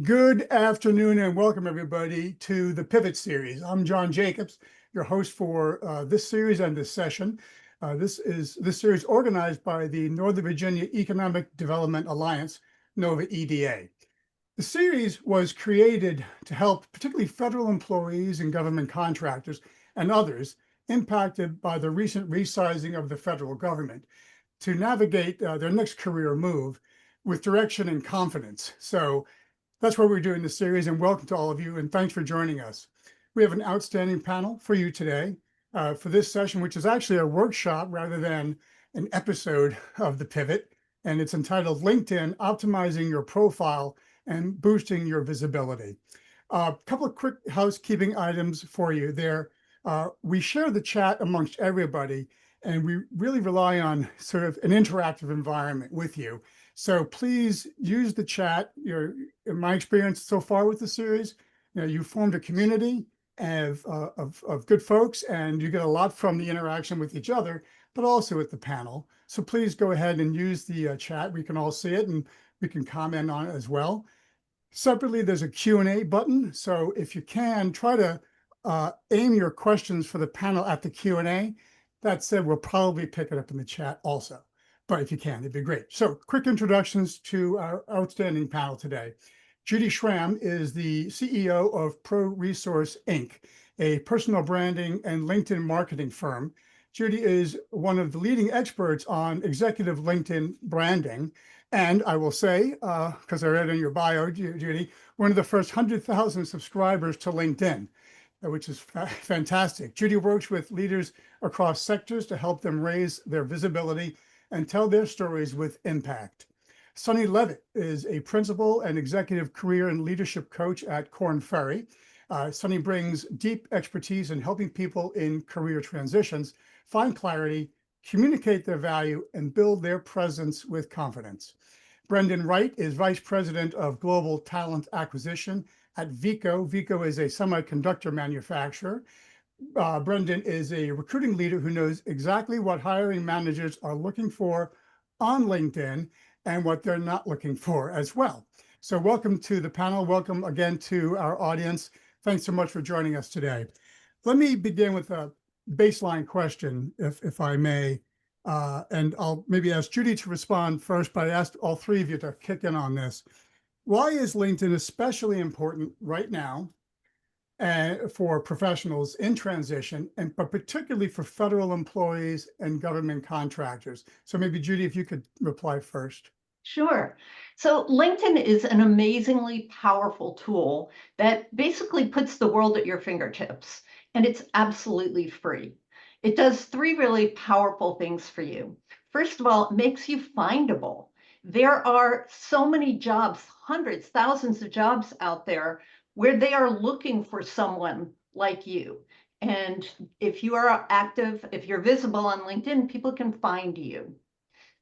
Good afternoon and welcome everybody to the Pivot series. I'm John Jacobs, your host for this series and this session. This series organized by the Northern Virginia Economic Development Alliance, NOVA EDA. The series was created to help particularly federal employees and government contractors and others impacted by the recent resizing of the federal government to navigate their next career move with direction and confidence. So that's what we're doing this series, and welcome to all of you, and thanks for joining us. We have an outstanding panel for you today for this session, which is actually a workshop rather than an episode of the Pivot, and it's entitled LinkedIn, Optimizing Your Profile and Boosting Your Visibility. A couple of quick housekeeping items for you there. We share the chat amongst everybody, and we really rely on sort of an interactive environment with you. So please use the chat. In my experience so far with the series, you formed a community of good folks, and you get a lot from the interaction with each other, but also with the panel. So please go ahead and use the chat. We can all see it, and we can comment on it as well. Separately, there's a Q&A button. So if you can, try to aim your questions for the panel at the Q&A. That said, we'll probably pick it up in the chat also. But if you can, it'd be great. So quick introductions to our outstanding panel today. Judy Schramm is the CEO of ProResource, Inc., a personal branding and LinkedIn marketing firm. Judy is one of the leading experts on executive LinkedIn branding. And I will say, because I read in your bio, Judy, one of the first 100,000 subscribers to LinkedIn, which is fantastic. Judy works with leaders across sectors to help them raise their visibility and tell their stories with impact. Sonny Levitt is a principal and executive career and leadership coach at Korn Ferry. Sonny brings deep expertise in helping people in career transitions find clarity, communicate their value, and build their presence with confidence. Brenden Wright is vice president of global talent acquisition at Veeco. Veeco is a semiconductor manufacturer. Brenden is a recruiting leader who knows exactly what hiring managers are looking for on LinkedIn and what they're not looking for as well. So welcome to the panel. Welcome again to our audience. Thanks so much for joining us today. Let me begin with a baseline question, if I may, and I'll maybe ask Judy to respond first, but I asked all three of you to kick in on this. Why is LinkedIn especially important right now for professionals in transition, but particularly for federal employees and government contractors? So maybe Judy, if you could reply first. Sure. So LinkedIn is an amazingly powerful tool that basically puts the world at your fingertips, and it's absolutely free. It does three really powerful things for you. First of all, it makes you findable. There are so many jobs, hundreds, thousands of jobs out there where they are looking for someone like you. And if you are active, if you're visible on LinkedIn, people can find you.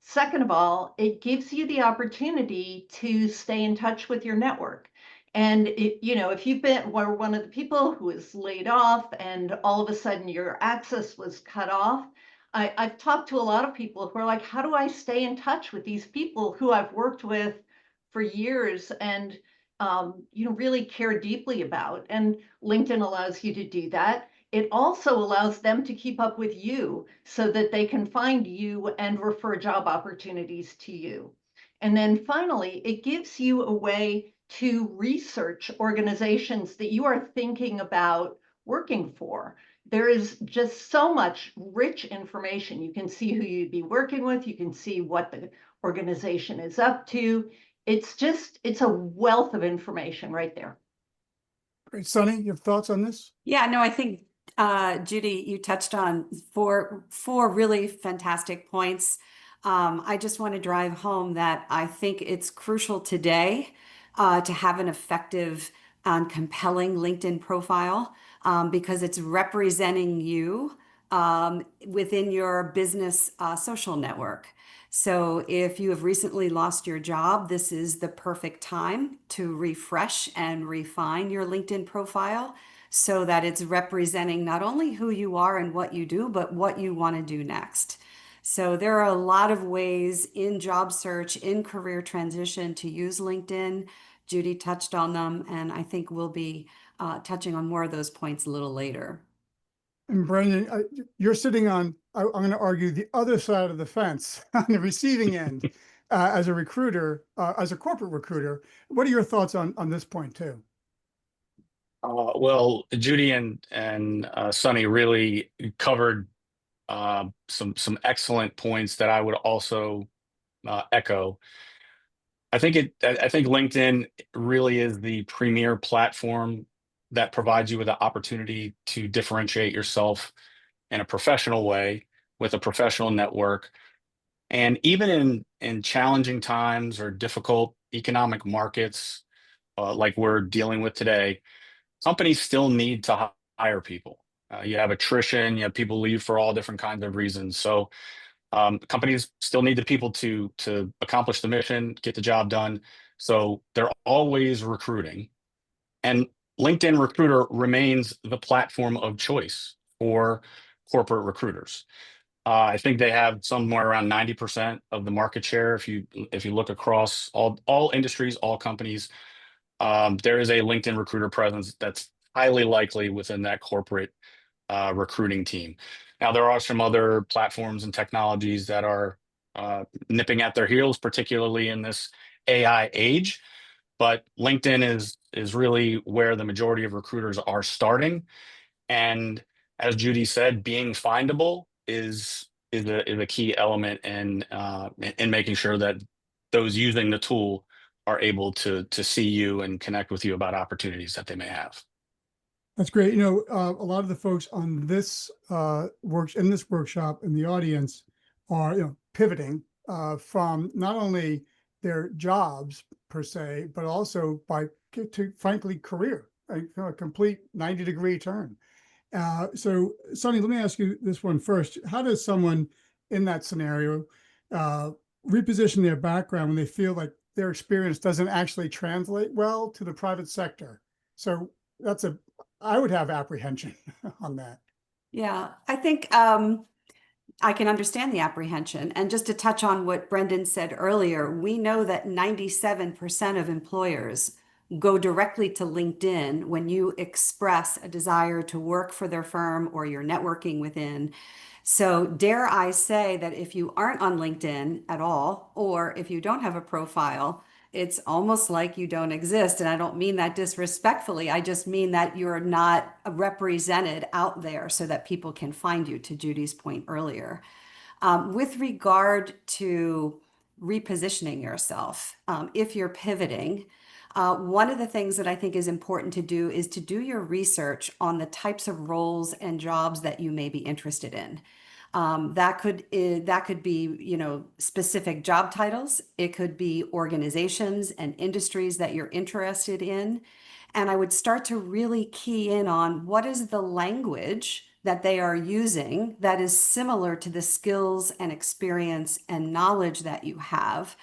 Second of all, it gives you the opportunity to stay in touch with your network. And if you've were one of the people who is laid off and all of a sudden your access was cut off, I've talked to a lot of people who are like, how do I stay in touch with these people who I've worked with for years and really care deeply about? And LinkedIn allows you to do that. It also allows them to keep up with you so that they can find you and refer job opportunities to you. And then finally, it gives you a way to research organizations that you are thinking about working for. There is just so much rich information. You can see who you'd be working with. You can see what the organization is up to. It's a wealth of information right there. Great. Sonny, you have thoughts on this? Yeah, no, I think Judy, you touched on four really fantastic points. I just want to drive home that I think it's crucial today to have an effective and compelling LinkedIn profile because it's representing you within your business social network. So if you have recently lost your job, this is the perfect time to refresh and refine your LinkedIn profile so that it's representing not only who you are and what you do, but what you want to do next. So there are a lot of ways in job search, in career transition to use LinkedIn. Judy touched on them, and I think we'll be touching on more of those points a little later. And Brenden, you're sitting on, I'm going to argue, the other side of the fence on the receiving end as a recruiter, as a corporate recruiter. What are your thoughts on this point too? Well, Judy and Sunny really covered some excellent points that I would also echo. I think LinkedIn really is the premier platform that provides you with the opportunity to differentiate yourself in a professional way with a professional network. And even in challenging times or difficult economic markets like we're dealing with today, companies still need to hire people. You have attrition, you have people leave for all different kinds of reasons. So companies still need the people to accomplish the mission, get the job done. So they're always recruiting. And LinkedIn Recruiter remains the platform of choice for corporate recruiters. I think they have somewhere around 90% of the market share. If you look across all industries, all companies, there is a LinkedIn Recruiter presence that's highly likely within that corporate recruiting team. Now, there are some other platforms and technologies that are nipping at their heels, particularly in this AI age. But LinkedIn is really where the majority of recruiters are starting. And as Judy said, being findable is a key element in making sure that those using the tool are able to see you and connect with you about opportunities that they may have. That's great. A lot of the folks on this workshop in the audience are, pivoting from not only their jobs per se, but also to frankly career, a complete 90-degree turn. So, Sonny, let me ask you this one first. How does someone in that scenario reposition their background when they feel like their experience doesn't actually translate well to the private sector? So I would have apprehension on that. Yeah, I think I can understand the apprehension. And just to touch on what Brenden said earlier, we know that 97% of employers go directly to LinkedIn when you express a desire to work for their firm or you're networking within. So dare I say that if you aren't on LinkedIn at all, or if you don't have a profile, it's almost like you don't exist. And I don't mean that disrespectfully. I just mean that you're not represented out there so that people can find you, to Judy's point earlier. With regard to repositioning yourself, if you're pivoting, one of the things that I think is important to do is to do your research on the types of roles and jobs that you may be interested in. That could be, specific job titles. It could be organizations and industries that you're interested in. And I would start to really key in on what is the language that they are using that is similar to the skills and experience and knowledge that you have,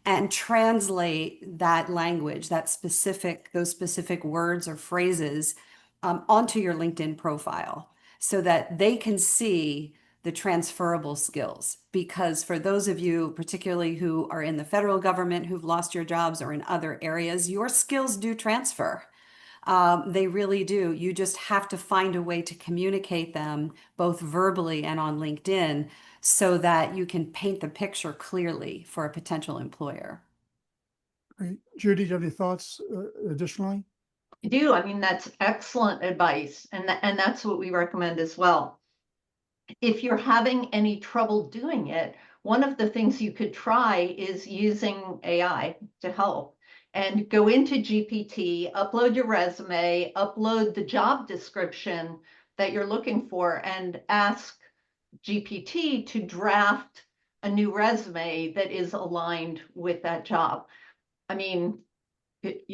and translate that language, those specific words or phrases onto your LinkedIn profile so that they can see the transferable skills. Because for those of you, particularly who are in the federal government, who've lost your jobs or in other areas, your skills do transfer. They really do. You just have to find a way to communicate them both verbally and on LinkedIn so that you can paint the picture clearly for a potential employer. Great. Judy, do you have any thoughts additionally? I do. I mean, that's excellent advice. And that's what we recommend as well. If you're having any trouble doing it, one of the things you could try is using AI to help. And go into GPT, upload your resume, upload the job description that you're looking for, and ask GPT to draft a new resume that is aligned with that job. I mean, it,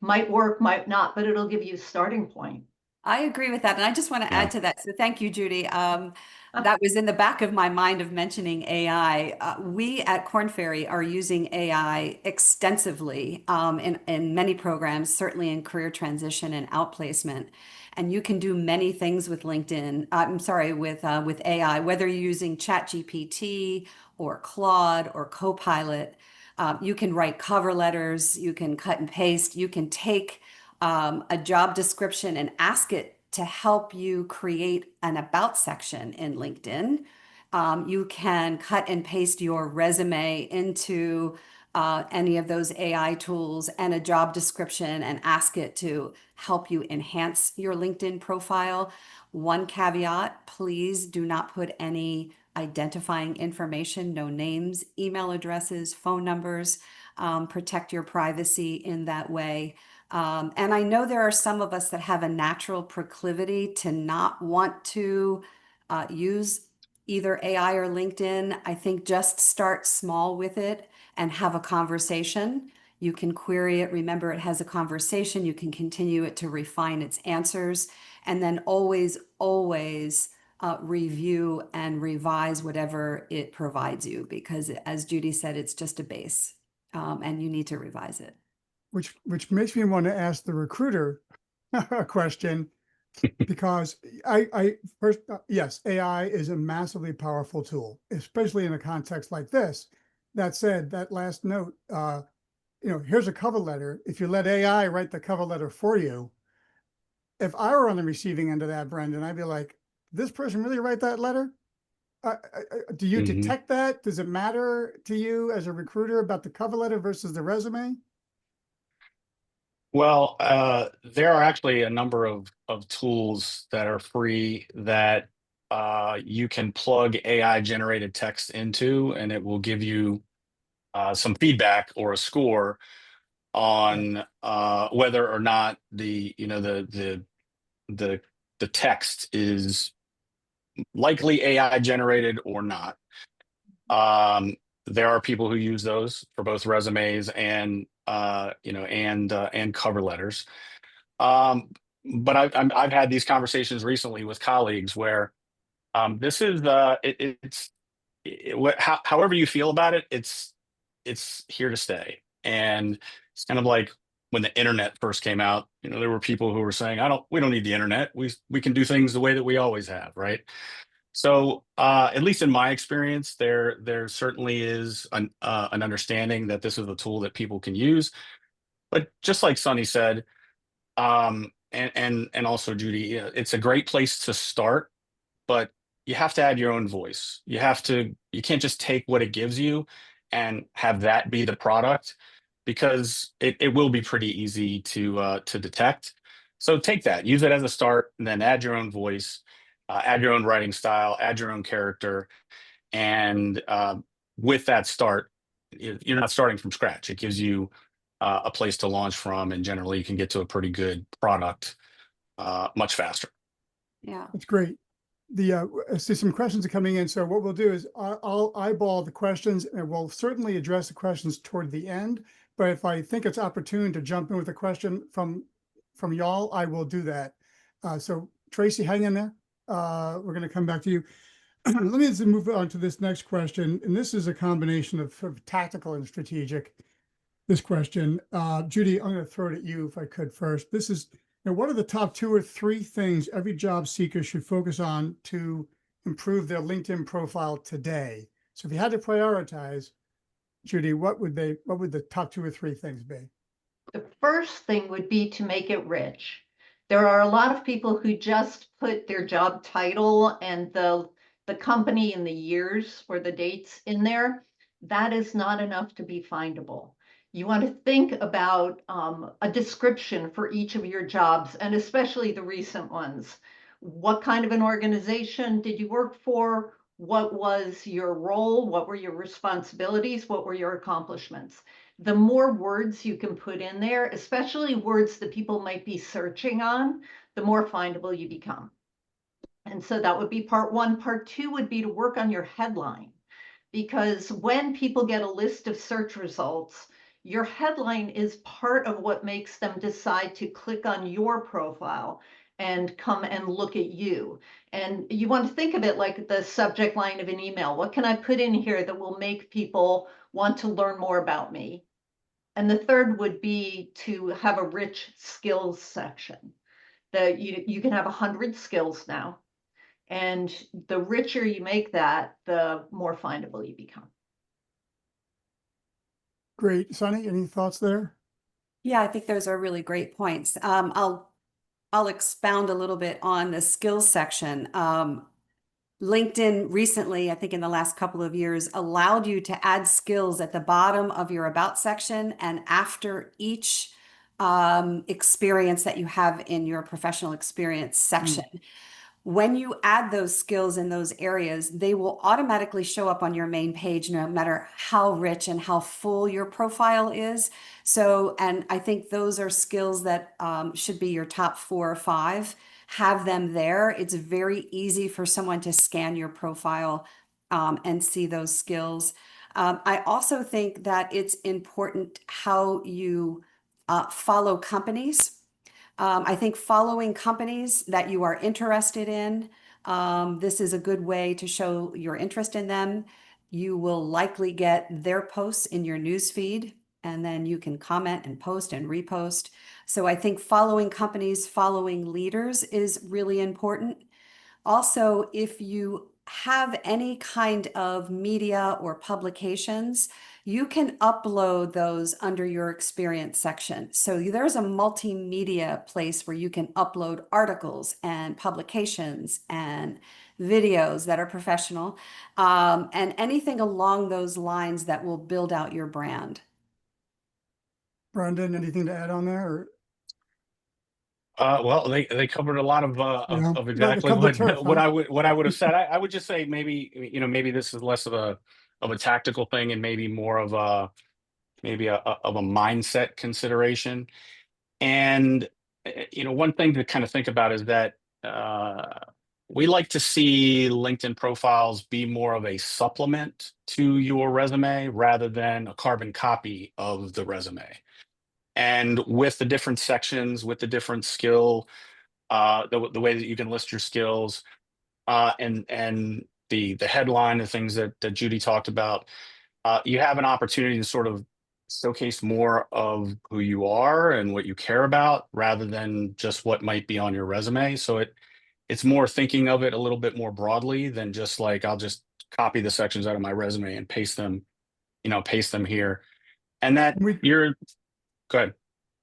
might work, might not, but it'll give you a starting point. I agree with that. And I just want to Yeah. add to that. So thank you, Judy. That was in the back of my mind of mentioning AI. We at Korn Ferry are using AI extensively in many programs, certainly in career transition and outplacement. And you can do many things with LinkedIn. I'm sorry, with AI, whether you're using ChatGPT or Claude or Copilot. You can write cover letters. You can cut and paste. You can take a job description and ask it to help you create an about section in LinkedIn. You can cut and paste your resume into any of those AI tools and a job description and ask it to help you enhance your LinkedIn profile. One caveat, please do not put any identifying information, no names, email addresses, phone numbers. Protect your privacy in that way. And I know there are some of us that have a natural proclivity to not want to use either AI or LinkedIn. I think just start small with it and have a conversation. You can query it. Remember, it has a conversation. You can continue it to refine its answers. And then always, always review and revise whatever it provides you, because as Judy said, it's just a base and you need to revise it. Which makes me want to ask the recruiter a question, because I first, yes, AI is a massively powerful tool, especially in a context like this. That said, that last note, here's a cover letter. If you let AI write the cover letter for you, if I were on the receiving end of that, Brenden, I'd be like, this person really write that letter? Do you Mhm. detect that? Does it matter to you as a recruiter about the cover letter versus the resume? Well, there are actually a number of tools that are free that you can plug AI generated text into, and it will give you some feedback or a score on whether or not the text is likely AI generated or not. There are people who use those for both resumes and and cover letters. But I've had these conversations recently with colleagues where this is however you feel about it, it's here to stay. And it's kind of like when the internet first came out, there were people who were saying, we don't need the internet. We can do things the way that we always have, right? So at least in my experience, there certainly is an understanding that this is a tool that people can use. But just like Sunny said, and also Judy, it's a great place to start, but you have to add your own voice. You can't just take what it gives you and have that be the product, because it will be pretty easy to detect. So take that, use it as a start, and then add your own voice, add your own writing style, add your own character, and with that start, you're not starting from scratch. It gives you a place to launch from, and generally you can get to a pretty good product much faster. Yeah. That's great. I see some questions are coming in. So what we'll do is I'll eyeball the questions, and we'll certainly address the questions toward the end. But if I think it's opportune to jump in with a question from y'all, I will do that. So Tracy, hang in there. We're going to come back to you. Let me just move on to this next question. And this is a combination of tactical and strategic. This question, Judy, I'm going to throw it at you if I could first. This is, what are the top 2 or 3 things every job seeker should focus on to improve their LinkedIn profile today? So if you had to prioritize, Judy, what would the top 2 or 3 things be? The first thing would be to make it rich. There are a lot of people who just put their job title and the company and the years or the dates in there. That is not enough to be findable. You want to think about a description for each of your jobs, and especially the recent ones. What kind of an organization did you work for? What was your role? What were your responsibilities? What were your accomplishments? The more words you can put in there, especially words that people might be searching on, the more findable you become. And so that would be part 1. Part 2 would be to work on your headline, because when people get a list of search results, your headline is part of what makes them decide to click on your profile and come and look at you. And you want to think of it like the subject line of an email. What can I put in here that will make people want to learn more about me? And the third would be to have a rich skills section. That you can have 100 skills now. And the richer you make that, the more findable you become. Great. Sunny, any thoughts there? Yeah, I think those are really great points. I'll expound a little bit on the skills section. LinkedIn recently, I think in the last couple of years, allowed you to add skills at the bottom of your about section and after each experience that you have in your professional experience section. When you add those skills in those areas, they will automatically show up on your main page, no matter how rich and how full your profile is. So, and I think those are skills that should be your top 4 or 5. Have them there. It's very easy for someone to scan your profile and see those skills. I also think that it's important how you follow companies. I think following companies that you are interested in, this is a good way to show your interest in them. You will likely get their posts in your news feed, and then you can comment and post and repost. So I think following companies, following leaders is really important. Also, if you have any kind of media or publications, you can upload those under your experience section. So there's a multimedia place where you can upload articles and publications and videos that are professional, and anything along those lines that will build out your brand. Brenden, anything to add on there? Or? Well, they covered a lot of Yeah, of they exactly covered the turf, what huh? I would have said. I would just say maybe, you know, maybe this is less of a tactical thing and maybe more of a of a mindset consideration. And you know, one thing to kind of think about is that we like to see LinkedIn profiles be more of a supplement to your resume rather than a carbon copy of the resume. And with the different sections, with the different skill, the way that you can list your skills, and the headline, the things that Judy talked about, you have an opportunity to sort of showcase more of who you are and what you care about rather than just what might be on your resume. So it's more thinking of it a little bit more broadly than just like, I'll just copy the sections out of my resume and paste them, you know, paste them here. And that We, you're good.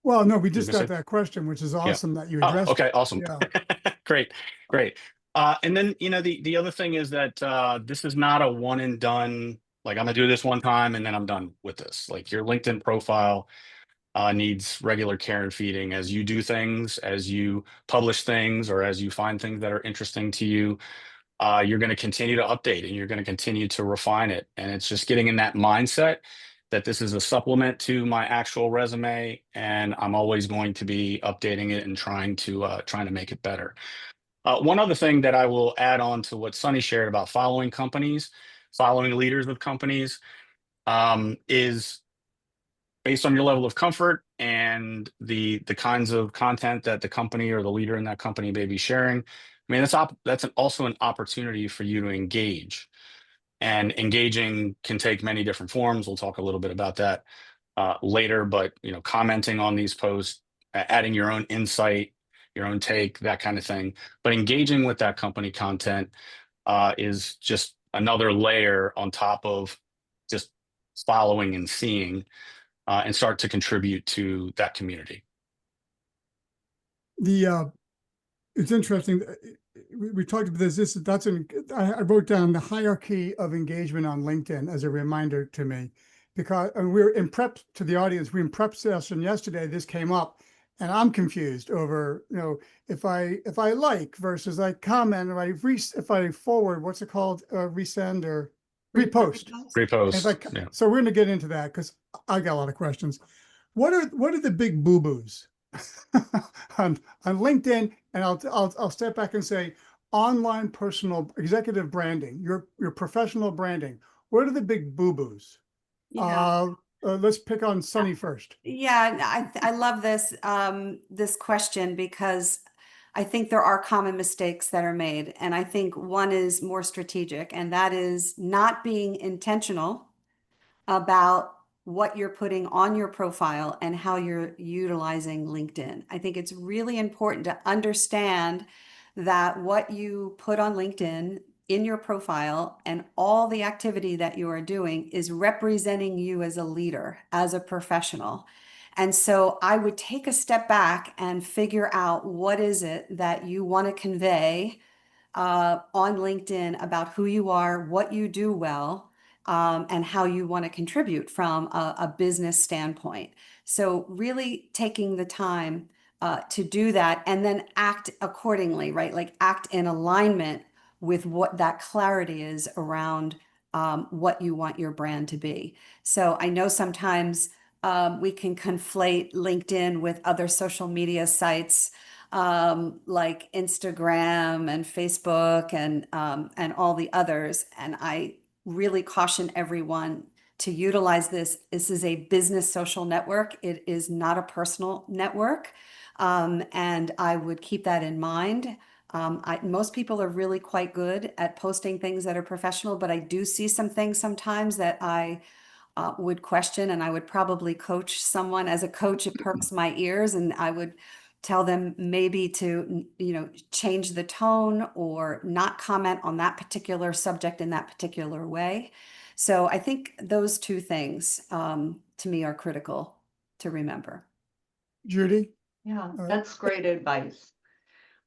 well, no, we You just gonna got say? that question, which is Yeah. awesome that you Oh, addressed okay, it. awesome. Yeah. Great, great. And then, you know, the other thing is that this is not a one and done, like I'm gonna do this one time and then I'm done with this. Like your LinkedIn profile needs regular care and feeding as you do things, as you publish things, or as you find things that are interesting to you. You're going to continue to update and you're going to continue to refine it. And it's just getting in that mindset that this is a supplement to my actual resume, and I'm always going to be updating it and trying to make it better. One other thing that I will add on to what Sunny shared about following companies, following leaders of companies, is based on your level of comfort and the kinds of content that the company or the leader in that company may be sharing. I mean, that's also an opportunity for you to engage. And engaging can take many different forms. We'll talk a little bit about that later, but you know, commenting on these posts, adding your own insight, your own take, that kind of thing. But engaging with that company content is just another layer on top of just following and seeing, and start to contribute to that community. It's interesting. We talked about this. I wrote down the hierarchy of engagement on LinkedIn as a reminder to me, because we were in prep to the audience. We in prep session yesterday. This came up, and I'm confused over, you know, if I like versus I comment, or if I forward, what's it called, resend or repost. Repost. Yeah. So we're going to get into that because I got a lot of questions. What are the big boo-boos on LinkedIn? And I'll step back and say online personal executive branding, your professional branding. What are the big boo-boos? Yeah. Let's pick on Sunny first. Yeah, I love this this question because I think there are common mistakes that are made. And I think one is more strategic, and that is not being intentional about what you're putting on your profile and how you're utilizing LinkedIn. I think it's really important to understand that what you put on LinkedIn in your profile and all the activity that you are doing is representing you as a leader, as a professional. And so I would take a step back and figure out what is it that you want to convey on LinkedIn about who you are, what you do well, and how you want to contribute from a business standpoint. So really taking the time to do that and then act accordingly, right? Like act in alignment with what that clarity is around what you want your brand to be. So I know sometimes we can conflate LinkedIn with other social media sites like Instagram and Facebook and all the others. And I really caution everyone to utilize this. This is a business social network. It is not a personal network. And I would keep that in mind. Most people are really quite good at posting things that are professional, but I do see some things sometimes that I would question, and I would probably coach someone. As a coach, it perks my ears, and I would tell them maybe to, change the tone or not comment on that particular subject in that particular way. So I think those two things to me are critical to remember. Judy? Yeah, that's great advice.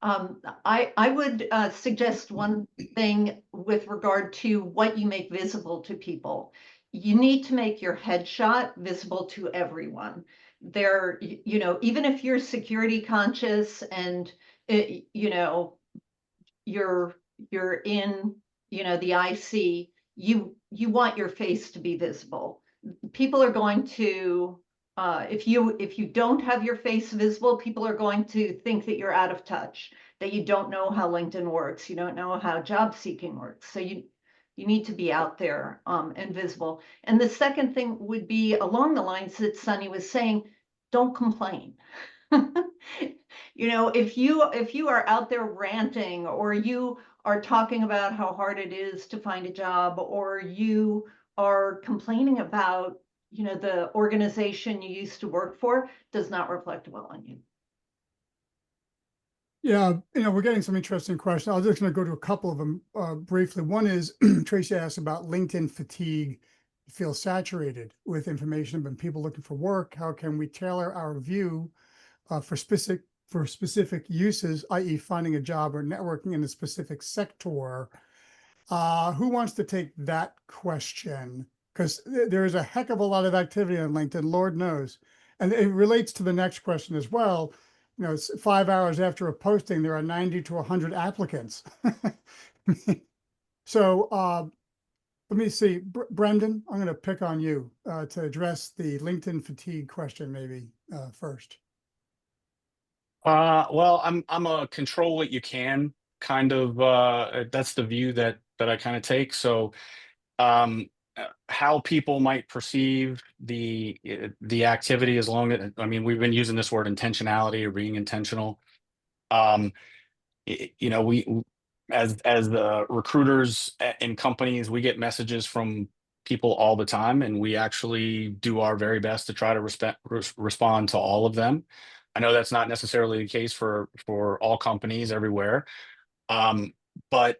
I would suggest one thing with regard to what you make visible to people. You need to make your headshot visible to everyone. Even if you're security conscious and you're in the IC, you want your face to be visible. People are going to if you don't have your face visible, people are going to think that you're out of touch, that you don't know how LinkedIn works, you don't know how job seeking works. So you need to be out there and visible. And the second thing would be along the lines that Sunny was saying, don't complain. If you are out there ranting, or you are talking about how hard it is to find a job, or you are complaining about the organization you used to work for, does not reflect well on you. Yeah, we're getting some interesting questions. I was just going to go to a couple of them briefly. One is Tracy asked about LinkedIn fatigue. Feel saturated with information from people looking for work. How can we tailor our view for specific uses, i.e., finding a job or networking in a specific sector? Who wants to take that question? Because there is a heck of a lot of activity on LinkedIn, Lord knows. And it relates to the next question as well. It's 5 hours after a posting, there are 90 to 100 applicants. So let me see, Brenden, I'm going to pick on you to address the LinkedIn fatigue question maybe first. Well, I'm a control what you can kind of, that's the view that I kind of take. So how people might perceive the activity, as long as, we've been using this word intentionality or being intentional. We, as the recruiters in companies, we get messages from people all the time, and we actually do our very best to try to respond to all of them. I know that's not necessarily the case for all companies everywhere, but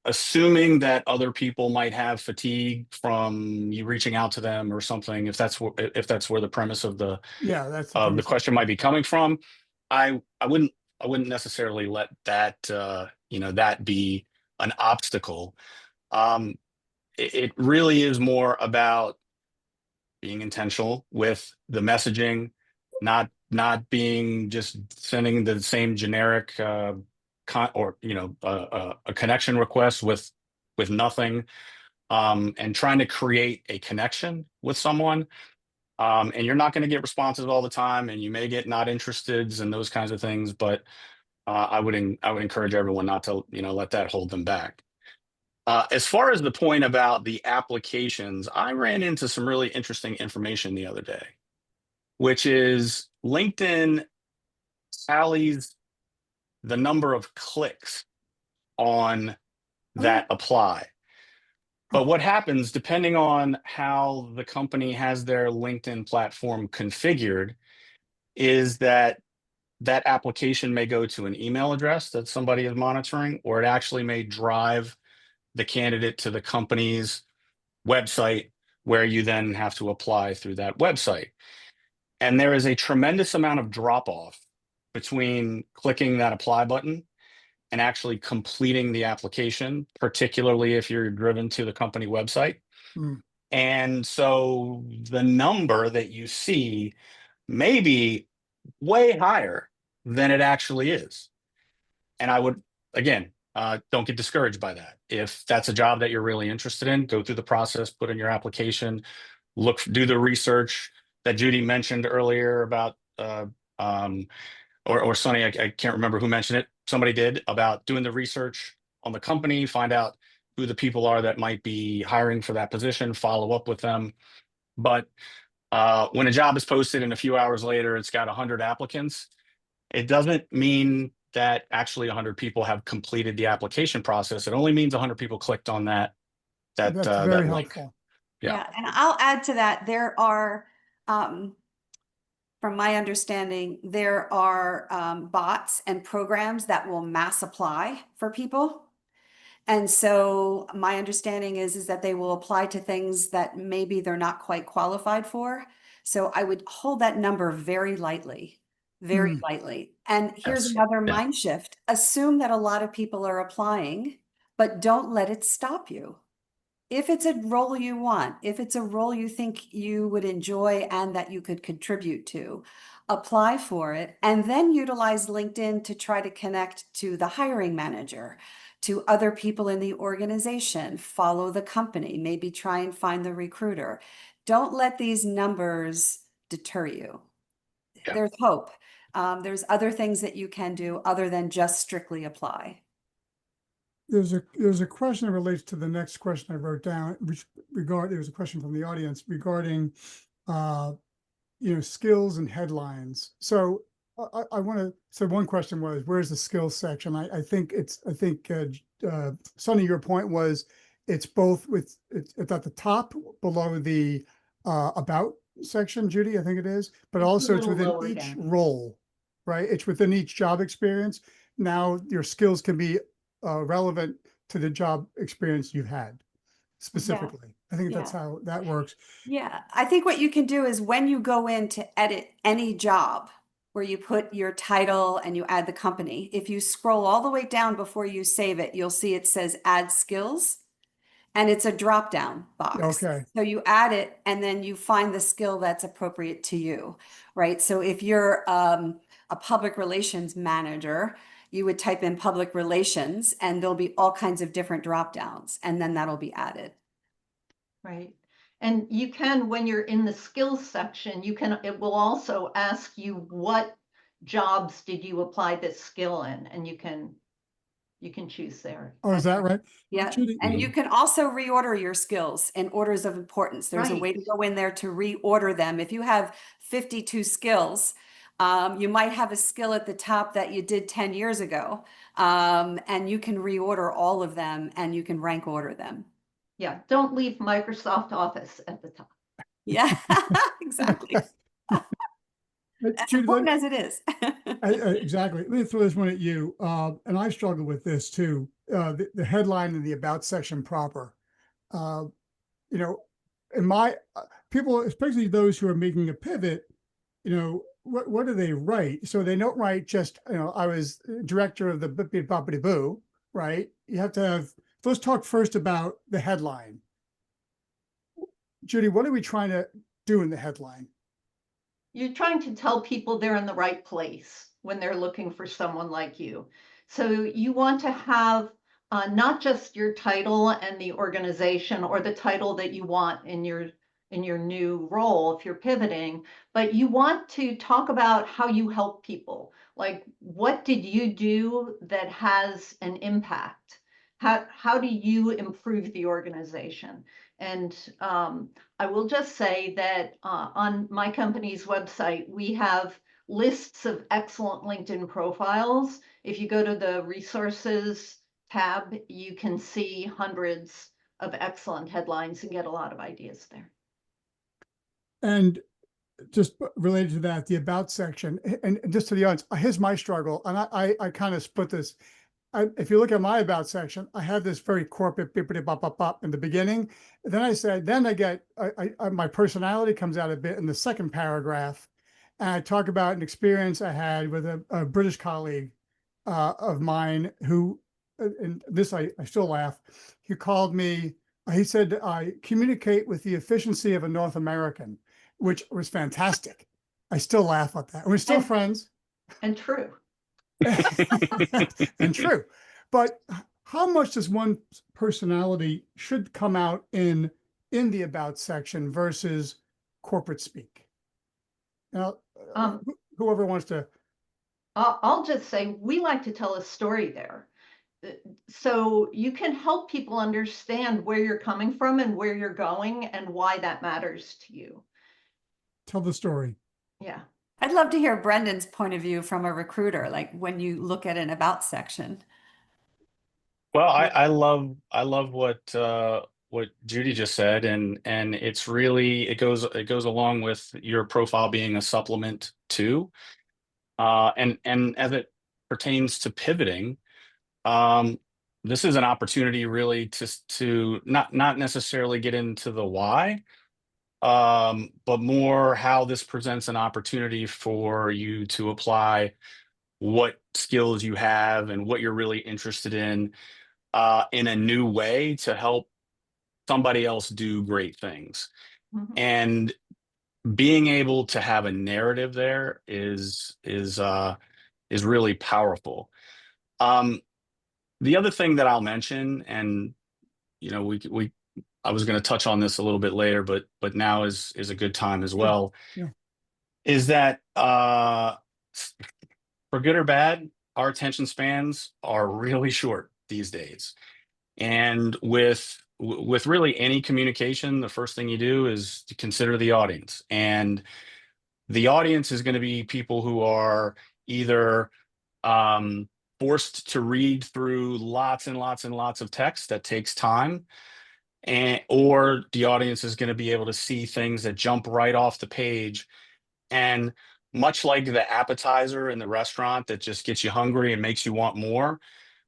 assuming that other people might have fatigue from you reaching out to them or something, if that's where the premise of the the question might be coming from, I wouldn't necessarily let that that be an obstacle. It really is more about being intentional with the messaging, not being just sending the same generic a connection request with nothing, and trying to create a connection with someone. And you're not going to get responses all the time, and you may get not interested and those kinds of things, but I would encourage everyone not to let that hold them back. As far as the point about the applications, I ran into some really interesting information the other day, which is LinkedIn tallies the number of clicks on that apply. But what happens, depending on how the company has their LinkedIn platform configured, is that that application may go to an email address that somebody is monitoring, or it actually may drive the candidate to the company's website, where you then have to apply through that website. And there is a tremendous amount of drop off between clicking that apply button and actually completing the application, particularly if you're driven to the company website. Mm. And so the number that you see may be way higher than it actually is. And I would, again, don't get discouraged by that. If that's a job that you're really interested in, go through the process, put in your application, do the research that Judy mentioned earlier about, or Sonny, I can't remember who mentioned it. Somebody did, about doing the research on the company, find out who the people are that might be hiring for that position, follow up with them. But when a job is posted and a few hours later it's got 100 applicants, it doesn't mean that actually 100 people have completed the application process. It only means 100 people clicked on that That's very link. helpful. Yeah, and I'll add to that. There are, from my understanding, there are bots and programs that will mass apply for people. And so my understanding is that they will apply to things that maybe they're not quite qualified for. So I would hold that number very lightly, very lightly. And here's Yes. another Yeah. mind shift. Assume that a lot of people are applying, but don't let it stop you. If it's a role you want, if it's a role you think you would enjoy and that you could contribute to, apply for it, and then utilize LinkedIn to try to connect to the hiring manager, to other people in the organization, follow the company, maybe try and find the recruiter. Don't let these numbers deter you. Yeah. There's hope. There's other things that you can do other than just strictly apply. There's a question that relates to the next question I wrote down, which there was a question from the audience regarding skills and headlines. So I want to, so one question was, where's the skills section? I think Sonny, your point was it's both it's at the top below the about section, Judy, I think it is, but also it's within each role, right? It's within each job experience. Now your skills can be relevant to the job experience you've had specifically. I think that's how that works. Yeah, I think what you can do is when you go in to edit any job where you put your title and you add the company, if you scroll all the way down before you save it, you'll see it says add skills, and it's a drop down box. Okay. So you add it and then you find the skill that's appropriate to you, right? So if you're a public relations manager, you would type in public relations and there'll be all kinds of different drop downs, and then that'll be added. Right. And you can, when you're in the skills section, it will also ask you what jobs did you apply this skill in, and you can choose there. Oh, is that right? Yeah. Judy, And you can also reorder your skills in orders of importance. There's a way to go in there to reorder them. If you have 52 skills, you might have a skill at the top that you did 10 years ago, and you can reorder all of them and you can rank order them. Yeah, don't leave Microsoft Office at the top. Yeah, exactly. As important as it is. Exactly. Let me throw this one at you. And I struggle with this too. The headline and the about section proper. In my people, especially those who are making a pivot, what do they write? So they don't write just, I was director of the boppity boo, right? You have to have, let's talk first about the headline. Judy, what are we trying to do in the headline? You're trying to tell people they're in the right place when they're looking for someone like you. So you want to have not just your title and the organization or the title that you want in your new role if you're pivoting, but you want to talk about how you help people. Like, what did you do that has an impact? How do you improve the organization? And I will just say that on my company's website, we have lists of excellent LinkedIn profiles. If you go to the resources tab, you can see hundreds of excellent headlines and get a lot of ideas there. And just related to that, the about section, and just to the audience, here's my struggle. And I kind of split this. If you look at my about section, I have this very corporate bippity bop bop bop in the beginning. Then I said, then I get my personality comes out a bit in the second paragraph, and I talk about an experience I had with a British colleague of mine who, and this I still laugh. He called me. He said, "I communicate with the efficiency of a North American," which was fantastic. I still laugh at that. We're still friends. And true. And true. But how much does one personality should come out in the about section versus corporate speak? Now, whoever wants to. I'll just say we like to tell a story there. So you can help people understand where you're coming from and where you're going and why that matters to you. Tell the story. Yeah. I'd love to hear Brendan's point of view from a recruiter, like when you look at an about section. Well, I love what Judy just said, and it's really it goes along with your profile being a supplement too, and as it pertains to pivoting, this is an opportunity really to not necessarily get into the why, but more how this presents an opportunity for you to apply what skills you have and what you're really interested in a new way to help somebody else do great things. Mhm. And being able to have a narrative there is really powerful. The other thing that I'll mention, and you know, I was going to touch on this a little bit later, but now is a good time as well. Yeah. Is that for good or bad, our attention spans are really short these days. And with really any communication, the first thing you do is to consider the audience. And the audience is going to be people who are either forced to read through lots and lots and lots of text that takes time, or the audience is going to be able to see things that jump right off the page. And much like the appetizer in the restaurant that just gets you hungry and makes you want more,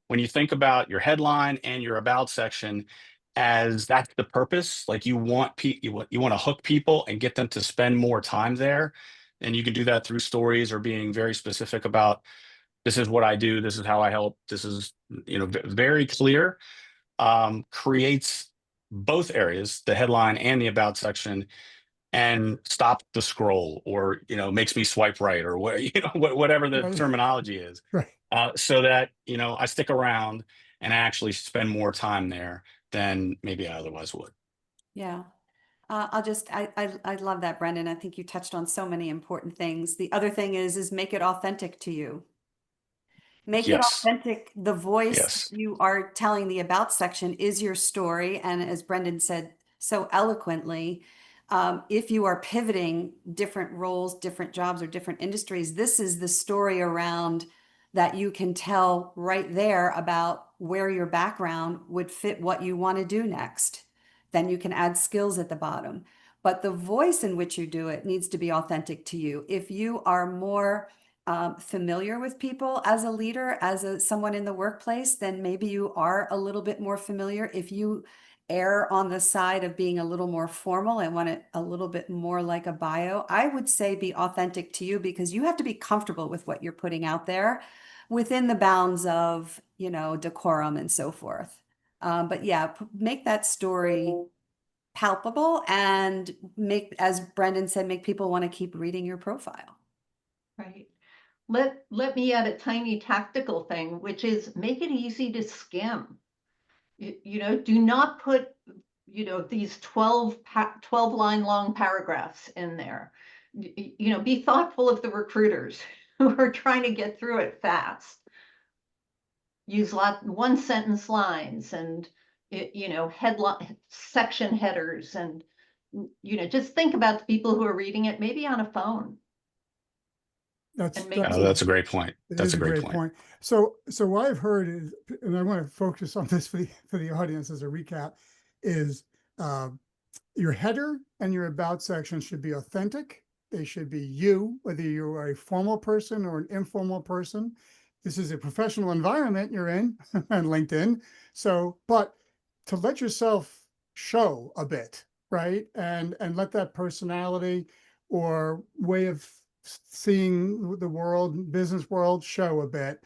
when you think about your headline and your about section as that's the purpose, like you want to hook people and get them to spend more time there, and you can do that through stories or being very specific about this is what I do, this is how I help, this is, you know, very clear, creates both areas, the headline and the about section, and stop the scroll, or, you know, makes me swipe right, or what, you know, whatever the terminology is. Right. So that, you know, I stick around and I actually spend more time there than maybe I otherwise would. Yeah. I love that, Brenden. I think you touched on so many important things. The other thing is make it authentic to you. Make it Yes. authentic. The voice Yes. you are telling the about section is your story. And as Brenden said so eloquently, if you are pivoting different roles, different jobs, or different industries, this is the story around that you can tell right there about where your background would fit what you want to do next. Then you can add skills at the bottom. But the voice in which you do it needs to be authentic to you. If you are more familiar with people as a leader, someone in the workplace, then maybe you are a little bit more familiar. If you err on the side of being a little more formal and want it a little bit more like a bio, I would say be authentic to you, because you have to be comfortable with what you're putting out there within the bounds of, you know, decorum and so forth. But yeah, make that story palpable and make, as Brenden said, make people want to keep reading your profile. Right. Let me add a tiny tactical thing, which is make it easy to skim. You know, do not put, you know, these 12 line long paragraphs in there. You know, be thoughtful of the recruiters who are trying to get through it fast. Use one sentence lines and, you know, headline section headers, and, you know, just think about the people who are reading it maybe on a phone. That's and make that's it That's a easy. great point. It That's is a a great great point. point. So what I've heard is, and I want to focus on this for the audience as a recap, is uh, your header and your about section should be authentic. They should be you, whether you're a formal person or an informal person. This is a professional environment you're in on LinkedIn. So, but to let yourself show a bit, right? And let that personality or way of seeing the world, business world show a bit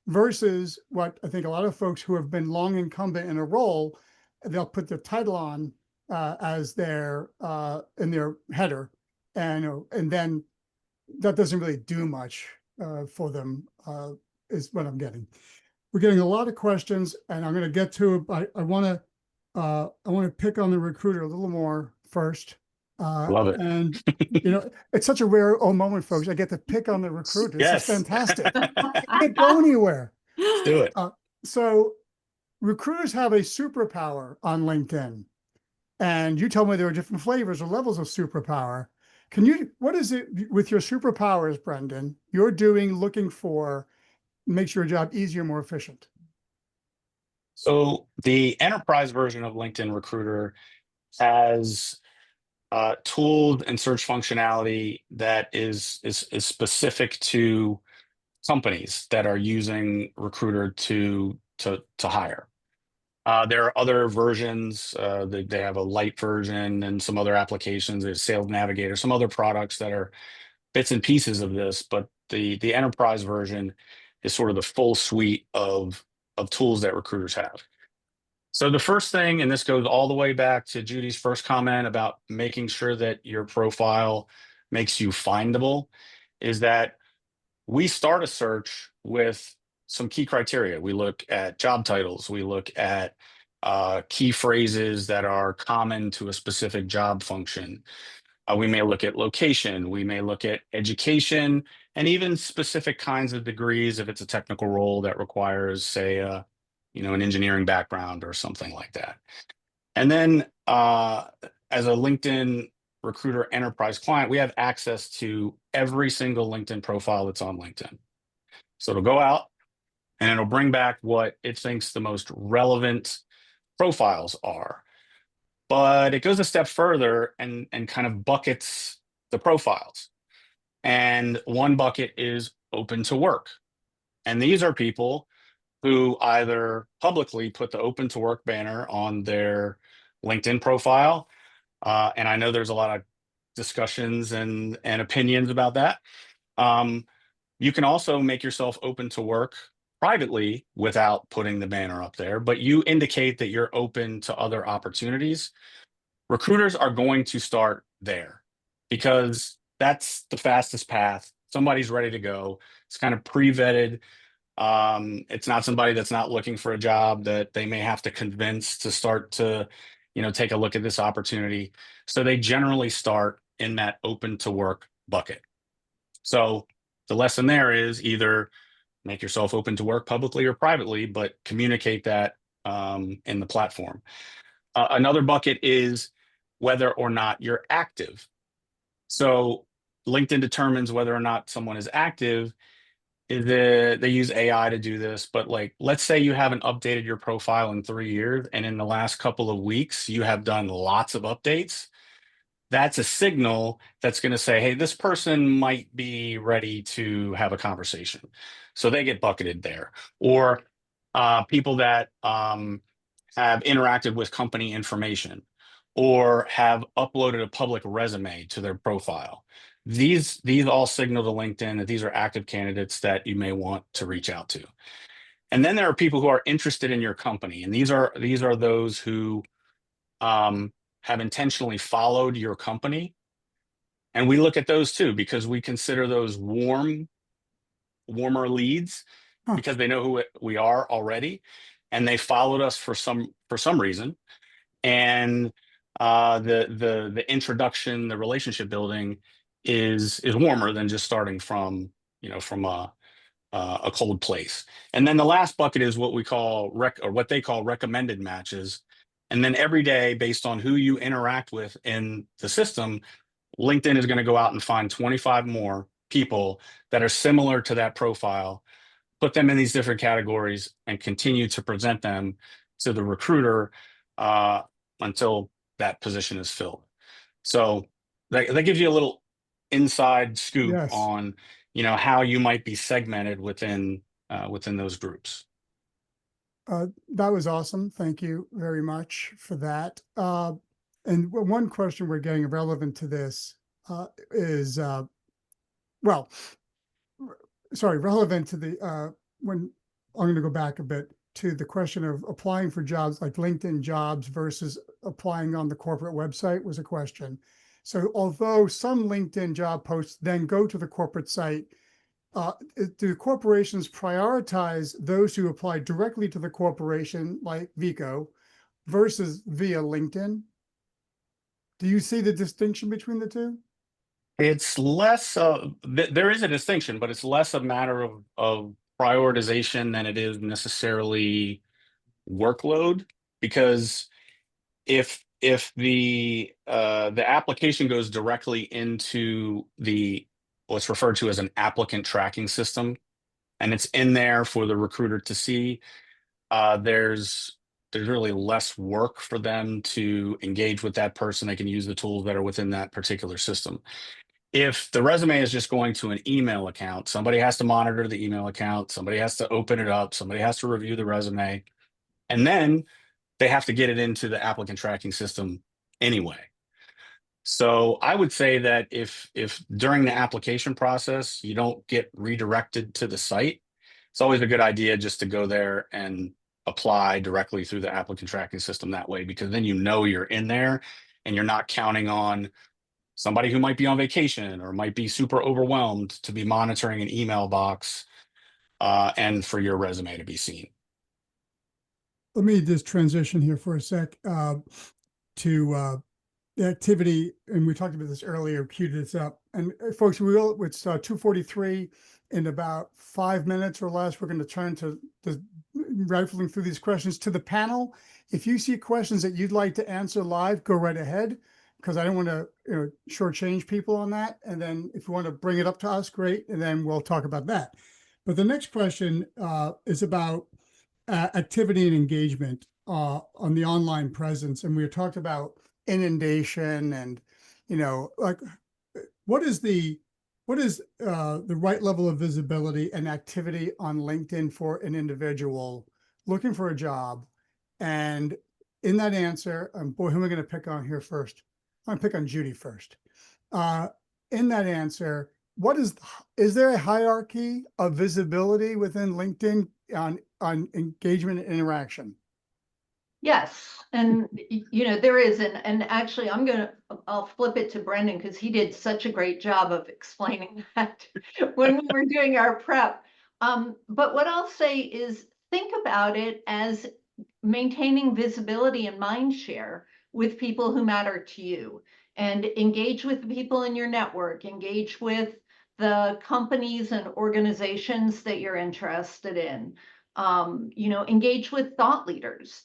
versus what I think a lot of folks who have been long incumbent in a role, they'll put their title on as their in their header, and then that doesn't really do much for them. Is what I'm getting. We're getting a lot of questions, and I'm going to get to. I want to pick on the recruiter a little more first. Love it. And it's such a rare moment, folks. I get to pick on the recruiter. This is Yes. fantastic. I can't go anywhere. Do it. So recruiters have a superpower on LinkedIn. And you told me there are different flavors or levels of superpower. What is it with your superpowers, Brenden, you're doing looking for makes your job easier, more efficient? So the enterprise version of LinkedIn Recruiter has tools and search functionality that is specific to companies that are using Recruiter to hire. There are other versions. They have a light version and some other applications. There's Sales Navigator, some other products that are bits and pieces of this, but the enterprise version is sort of the full suite of tools that recruiters have. So the first thing, and this goes all the way back to Judy's first comment about making sure that your profile makes you findable, is that we start a search with some key criteria. We look at job titles. We look at key phrases that are common to a specific job function. We may look at location. We may look at education and even specific kinds of degrees if it's a technical role that requires, say, an engineering background or something like that. And then as a LinkedIn Recruiter enterprise client, we have access to every single LinkedIn profile that's on LinkedIn. So it'll go out and it'll bring back what it thinks the most relevant profiles are. But it goes a step further and kind of buckets the profiles. And one bucket is open to work. And these are people who either publicly put the open to work banner on their LinkedIn profile. And I know there's a lot of discussions and opinions about that. You can also make yourself open to work privately without putting the banner up there, but you indicate that you're open to other opportunities. Recruiters are going to start there because that's the fastest path. Somebody's ready to go. It's kind of pre-vetted. It's not somebody that's not looking for a job that they may have to convince to start to, take a look at this opportunity. So they generally start in that open to work bucket. So the lesson there is either make yourself open to work publicly or privately, but communicate that in the platform. Another bucket is whether or not you're active. So LinkedIn determines whether or not someone is active. They use AI to do this, but let's say you haven't updated your profile in 3 years, and in the last couple of weeks, you have done lots of updates. That's a signal that's going to say, hey, this person might be ready to have a conversation. So they get bucketed there. Or people that have interacted with company information or have uploaded a public resume to their profile. These all signal to LinkedIn that these are active candidates that you may want to reach out to. And then there are people who are interested in your company, and these are those who have intentionally followed your company. And we look at those too because we consider those warmer leads because they know who we are already, and they followed us for some reason. And the introduction, the relationship building is warmer than just starting from a cold place. And then the last bucket is what we call what they call recommended matches. And then every day, based on who you interact with in the system, LinkedIn is going to go out and find 25 more people that are similar to that profile, put them in these different categories, and continue to present them to the recruiter until that position is filled. So that gives you a little inside scoop Yes. on, how you might be segmented within those groups. That was awesome. Thank you very much for that. And one question we're getting relevant to this is, well, sorry, relevant to the, when I'm going to go back a bit to the question of applying for jobs like LinkedIn jobs versus applying on the corporate website was a question. So although some LinkedIn job posts then go to the corporate site, do corporations prioritize those who apply directly to the corporation like Veeco versus via LinkedIn? Do you see the distinction between the two? It's less there is a distinction, but it's less a matter of prioritization than it is necessarily workload, because if the application goes directly into what's referred to as an applicant tracking system, and it's in there for the recruiter to see, there's really less work for them to engage with that person. They can use the tools that are within that particular system. If the resume is just going to an email account, somebody has to monitor the email account, somebody has to open it up, somebody has to review the resume, and then they have to get it into the applicant tracking system anyway. So I would say that if during the application process you don't get redirected to the site, it's always a good idea just to go there and apply directly through the applicant tracking system that way, because then you're in there and you're not counting on somebody who might be on vacation or might be super overwhelmed to be monitoring an email box and for your resume to be seen. Let me just transition here for a sec to the activity, and we talked about this earlier, queued this up. And folks, it's 2:43. In about 5 minutes or less, we're going to turn to rifling through these questions to the panel. If you see questions that you'd like to answer live, go right ahead, because I don't want to shortchange people on that. And then if you want to bring it up to us, great. And then we'll talk about that. But the next question is about activity and engagement on the online presence. And we talked about inundation and, like what is the right level of visibility and activity on LinkedIn for an individual looking for a job? And in that answer, boy, who am I going to pick on here first? I'm going to pick on Judy first. In that answer, is there a hierarchy of visibility within LinkedIn on engagement and interaction? Yes, and there is, and actually I'll flip it to Brenden because he did such a great job of explaining that when we were doing our prep. But what I'll say is think about it as maintaining visibility and mind share with people who matter to you, and engage with the people in your network, engage with the companies and organizations that you're interested in, engage with thought leaders.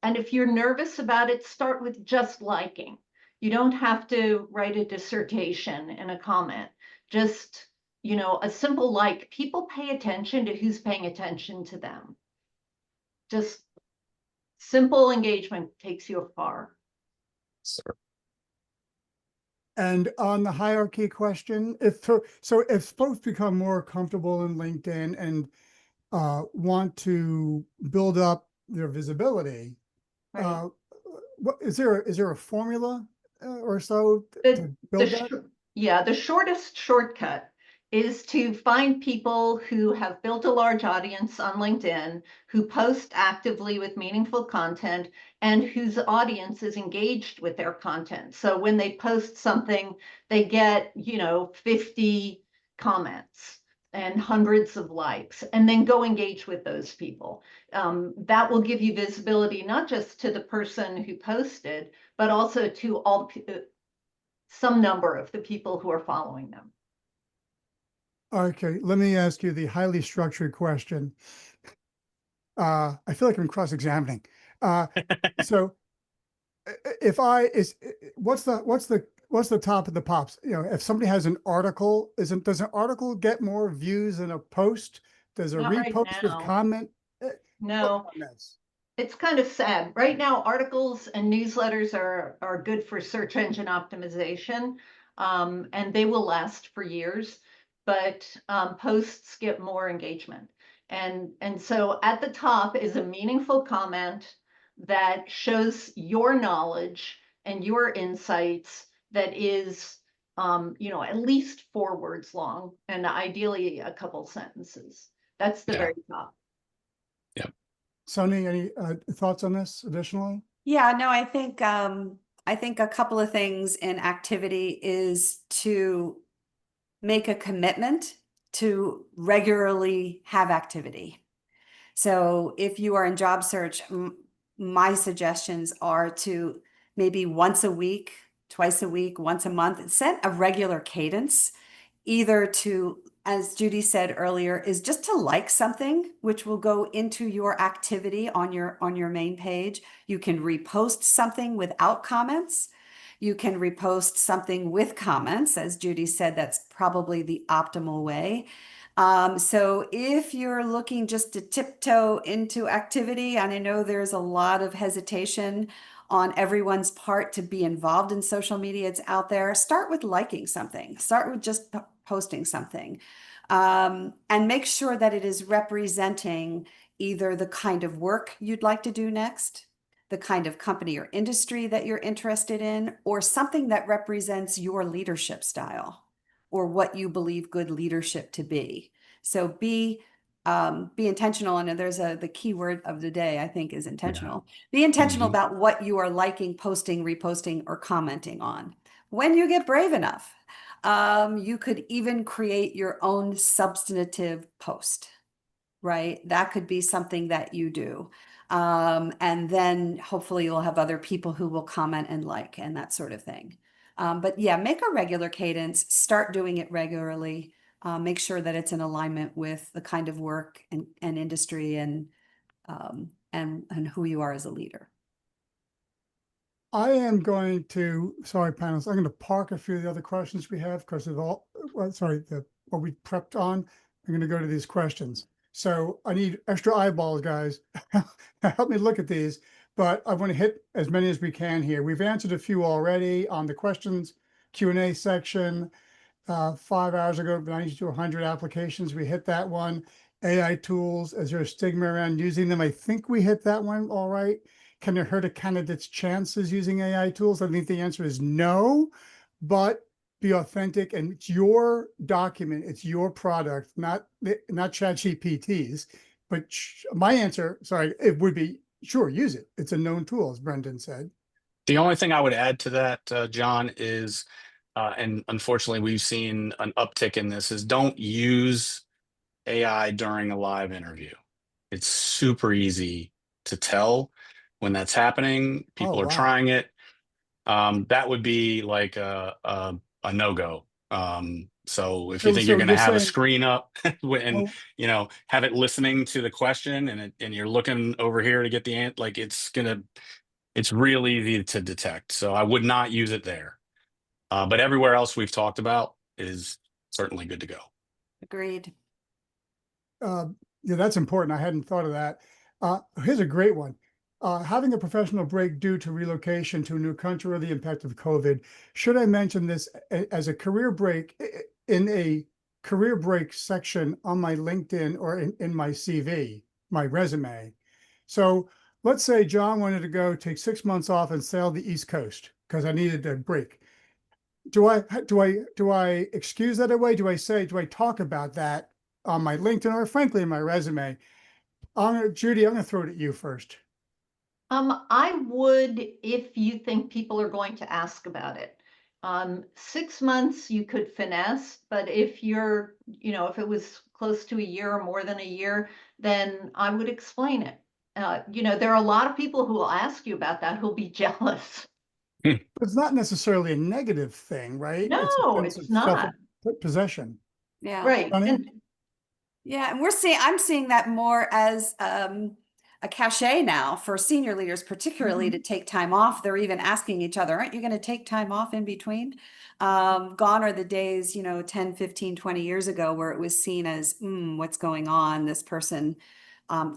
And if you're nervous about it, start with just liking. You don't have to write a dissertation in a comment. Just, a simple like. People pay attention to who's paying attention to them. Just simple engagement takes you far. Sure. And on the hierarchy question, if folks become more comfortable in LinkedIn and want to build up their visibility, Right. is there a formula or so to build that? The shortest shortcut is to find people who have built a large audience on LinkedIn, who post actively with meaningful content, and whose audience is engaged with their content. So when they post something, they get, 50 comments and hundreds of likes, and then go engage with those people. That will give you visibility, not just to the person who posted, but also to some number of the people who are following them. Okay, let me ask you the highly structured question. I feel like I'm cross-examining. So what's the what's the top of the pops? You know, if somebody has an article, does an article get more views than a post? Does a Not right repost with now. comment? No. Comments? It's kind of sad. Right now, articles and newsletters are good for search engine optimization, and they will last for years, but posts get more engagement. And so at the top is a meaningful comment that shows your knowledge and your insights that is, at least 4 words long, and ideally a couple sentences. That's the Yeah. very top. Sonny, any thoughts on this additionally? Yeah, no, I think a couple of things in activity is to make a commitment to regularly have activity. So if you are in job search, my suggestions are to maybe once a week, twice a week, once a month, set a regular cadence, either to, as Judy said earlier, is just to like something, which will go into your activity on your main page. You can repost something without comments. You can repost something with comments. As Judy said, that's probably the optimal way. So if you're looking just to tiptoe into activity, and I know there's a lot of hesitation on everyone's part to be involved in social media, it's out there, start with liking something, start with just posting something, and make sure that it is representing either the kind of work you'd like to do next, the kind of company or industry that you're interested in, or something that represents your leadership style or what you believe good leadership to be. So be intentional. And there's the key word of the day, I think, is intentional. Be intentional about what you are liking, posting, reposting, or commenting on. When you get brave enough, you could even create your own substantive post, right? That could be something that you do. And then hopefully you'll have other people who will comment and like, and that sort of thing. But yeah, make a regular cadence, start doing it regularly, make sure that it's in alignment with the kind of work and industry and who you are as a leader. I am going to, sorry, panelists, I'm going to park a few of the other questions we have because of what we prepped on. I'm going to go to these questions. So I need extra eyeballs, guys. Help me look at these, but I want to hit as many as we can here. We've answered a few already on the questions Q&A section. 5 hours ago, 90 to 100 applications. We hit that one. AI tools, is there a stigma around using them? I think we hit that one all right. Can it hurt a candidate's chances using AI tools? I think the answer is no, but be authentic, and it's your document, it's your product, not ChatGPT's. But my answer, sorry, it would be sure, use it. It's a known tool, as Brenden said. The only thing I would add to that, John, is, and unfortunately we've seen an uptick in this, is don't use AI during a live interview. It's super easy to tell when that's happening. People are trying it. That would be like a no-go. So if you think you're going to have a screen up and have it listening to the question and you're looking over here to get the answer, like it's really easy to detect. So I would not use it there. But everywhere else we've talked about is certainly good to go. Agreed. Yeah, that's important. I hadn't thought of that. Here's a great one. Having a professional break due to relocation to a new country or the impact of COVID. Should I mention this as a career break in a career break section on my LinkedIn or in my CV, my resume? So let's say John wanted to go take 6 months off and sail the East Coast because I needed a break. Do I excuse that away? Do I talk about that on my LinkedIn or frankly in my resume? Judy, I'm going to throw it at you first. I would, if you think people are going to ask about it. 6 months you could finesse, but if you're, if it was close to a year or more than a year, then I would explain it. There are a lot of people who will ask you about that who'll be jealous. It's not necessarily a negative thing, right? No, it's not. Possession. Yeah. Right. And yeah, and I'm seeing that more as cachet now for senior leaders, particularly to take time off. They're even asking each other, aren't you going to take time off in between? Gone are the days, 10, 15, 20 years ago where it was seen as, what's going on? This person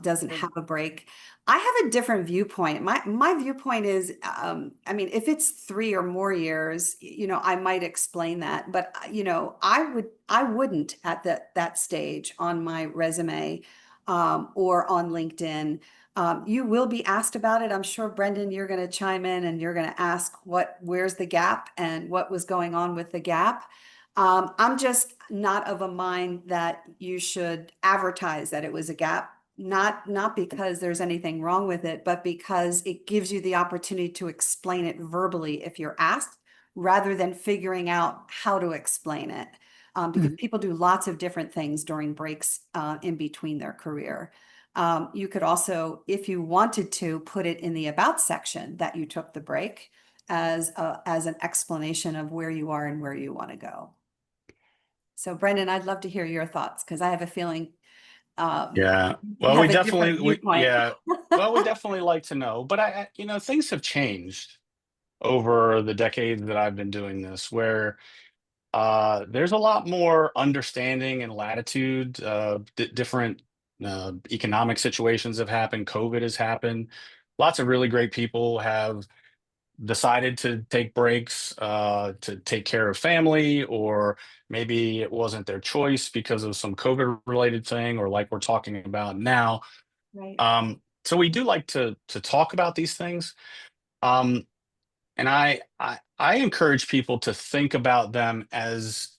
doesn't have a break. I have a different viewpoint. My viewpoint is, if it's 3 or more years, I might explain that, but I wouldn't at that stage on my resume or on LinkedIn. You will be asked about it. I'm sure, Brenden, you're going to chime in and you're going to ask where's the gap and what was going on with the gap. I'm just not of a mind that you should advertise that it was a gap. Not because there's anything wrong with it, but because it gives you the opportunity to explain it verbally if you're asked, rather than figuring out how to explain it. Because people do lots of different things during breaks in between their career. You could also, if you wanted to, put it in the about section that you took the break as an explanation of where you are and where you want to go. So, Brenden, I'd love to hear your thoughts, because I have a feeling Yeah. Well, we definitely like to know, but things have changed over the decades that I've been doing this, where there's a lot more understanding and latitude. Different economic situations have happened. COVID has happened. Lots of really great people have decided to take breaks to take care of family, or maybe it wasn't their choice because of some COVID related thing, or like we're talking about now. Right. So we do like to talk about these things. And I encourage people to think about them as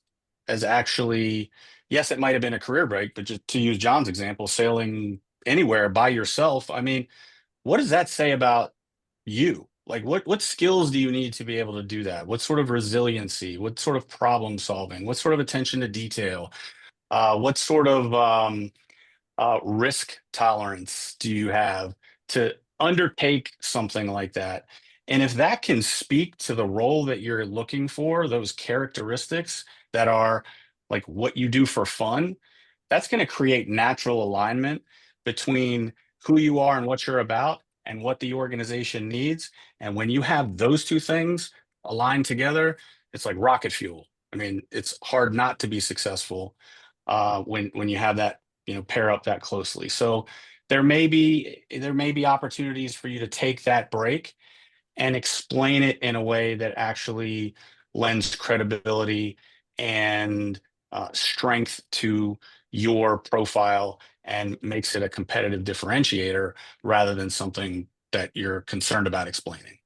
actually, yes, it might have been a career break, but just to use John's example, sailing anywhere by yourself. I mean, what does that say about you? Like, what skills do you need to be able to do that? What sort of resiliency? What sort of problem solving? What sort of attention to detail? What sort of risk tolerance do you have to undertake something like that? And if that can speak to the role that you're looking for, those characteristics that are like what you do for fun, that's going to create natural alignment between who you are and what you're about and what the organization needs. And when you have those two things aligned together, it's like rocket fuel. I mean, it's hard not to be successful when you have that, pair up that closely. So there may be opportunities for you to take that break and explain it in a way that actually lends credibility and strength to your profile and makes it a competitive differentiator rather than something that you're concerned about explaining.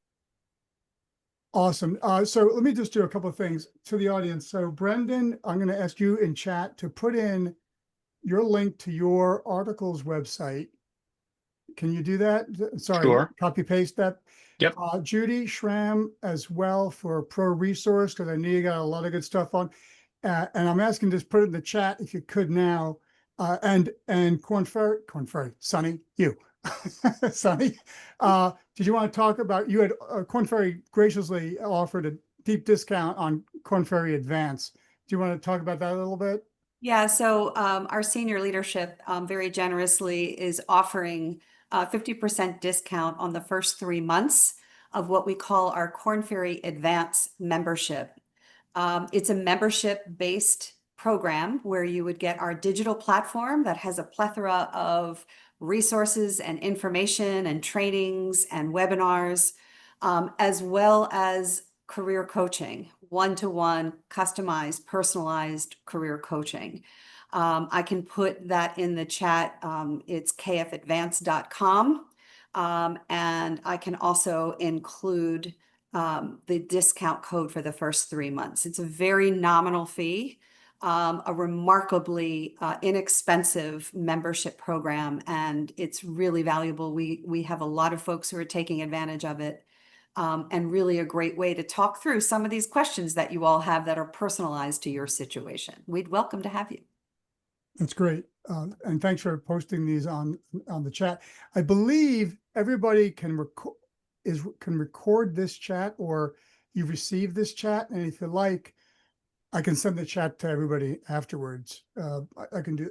Awesome. So let me just do a couple of things to the audience. So Brenden, I'm going to ask you in chat to put in your link to your article's website. Can you do that? Sorry, Sure. copy paste that. Yep. Judy, Schramm as well for ProResource, because I know you got a lot of good stuff on. And I'm asking just put it in the chat if you could now. And Korn Ferry, Sonny, you, Sonny, did you want to talk about, you had Korn Ferry graciously offered a deep discount on Korn Ferry Advance. Do you want to talk about that a little bit? Yeah, so our senior leadership very generously is offering 50% discount on the first 3 months of what we call our Korn Ferry Advance membership. It's a membership-based program where you would get our digital platform that has a plethora of resources and information and trainings and webinars, as well as career coaching, one-to-one, customized, personalized career coaching. I can put that in the chat. It's kfadvance.com. And I can also include the discount code for the first 3 months. It's a very nominal fee, a remarkably inexpensive membership program, and it's really valuable. We have a lot of folks who are taking advantage of it, and really a great way to talk through some of these questions that you all have that are personalized to your situation. We'd welcome to have you. That's great. And thanks for posting these on the chat. I believe everybody can record this chat, or you receive this chat. And if you like, I can send the chat to everybody afterwards. I can do,